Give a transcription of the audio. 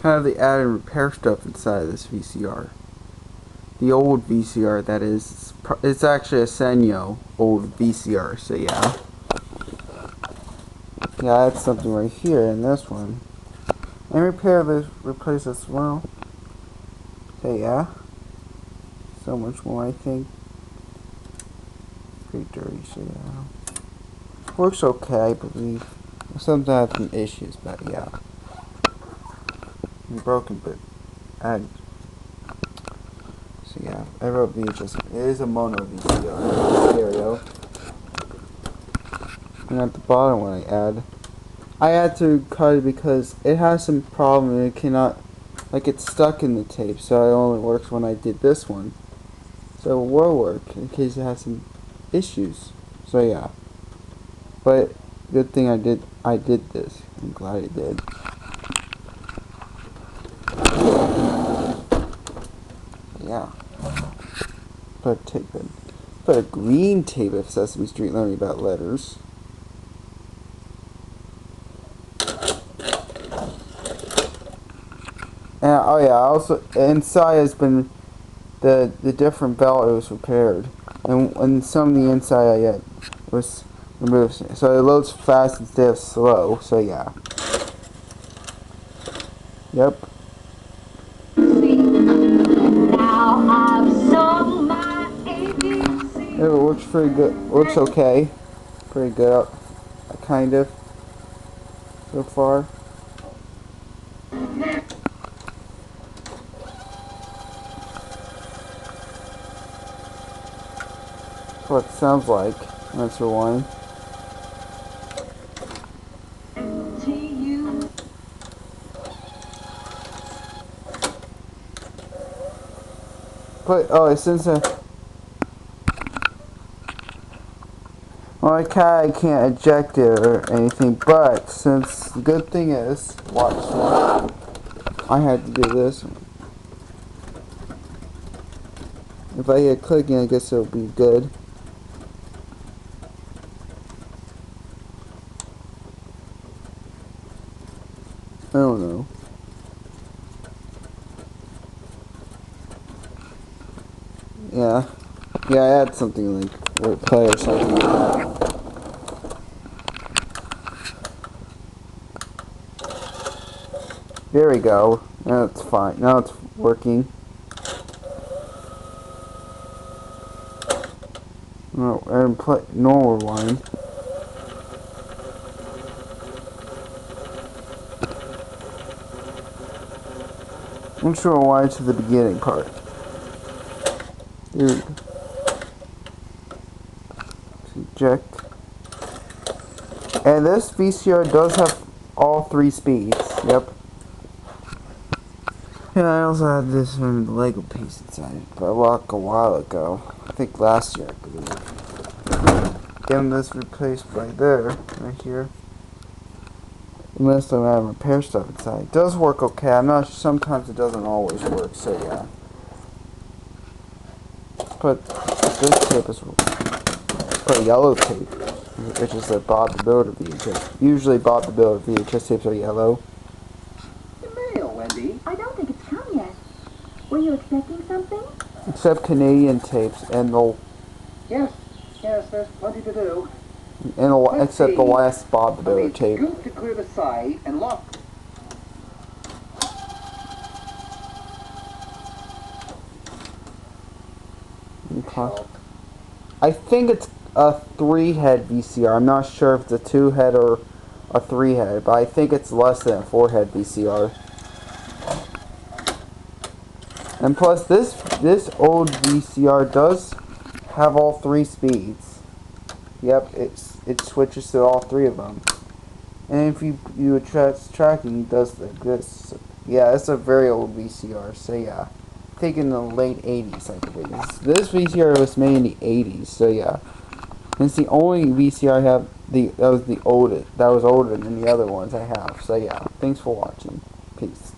kind of the add and repair stuff inside of this VCR. The old VCR, that is. It's actually a Sanyo old VCR, so yeah. Yeah, that's something right here in this one. And replace this as well. So yeah. So much more, I think. Pretty dirty, so yeah. Works okay, I believe. Sometimes I have some issues, but yeah. Broken, but so yeah, I wrote VHS. It is a mono VCR stereo. And at the bottom when I had to cut it because it has some problem and it cannot, like, it's stuck in the tape, so it only works when I did this one. So it will work in case it has some issues. So yeah. But good thing I did this. I'm glad I did. Yeah. Put a green tape of Sesame Street learning about letters. And oh yeah, also inside has been the different belt was repaired, and some of the inside was removed, so it loads fast instead of slow. So yeah. Yep. It works pretty good. Works okay. Pretty good, kind of, so far. That's what it sounds like. That's rewind. But since I can't eject it or anything, but since the good thing is, watch, I had to do this one. If I hit clicking, I guess it'll be good. I don't know. Yeah, I had something like play or something like that. There we go. Now it's fine. Now it's working. No, and play normal line. I'm sure why to the beginning part. Here we go. Eject. And this VCR does have all 3 speeds. Yep. And I also had this from the Lego piece inside, but I bought a while ago. I think last year, I believe. Getting this replaced right there, right here. Unless I'm having repair stuff inside. It does work okay. I'm not sure, sometimes it doesn't always work, so yeah. But this tape is put yellow tape, which is a Bob the Builder VHS. Usually Bob the Builder VHS tapes are yellow. I don't think it's come yet. Were you expecting something? Except Canadian tapes, and they'll... Yes, there's plenty to do. And except the last Bob the Builder tape. Scoop to clear the side and lock. I think it's a 3-head VCR. I'm not sure if it's a 2-head or a 3-head, but I think it's less than a 4-head VCR. And plus, this old VCR does have all 3 speeds. Yep, it switches to all 3 of them. And if you adjust tracking, it does this. Yeah, it's a very old VCR. So yeah, taken in the late 80s, I believe. This VCR was made in the 80s. So yeah, and it's the only VCR I have. That was the oldest. That was older than the other ones I have. So yeah, thanks for watching. Peace.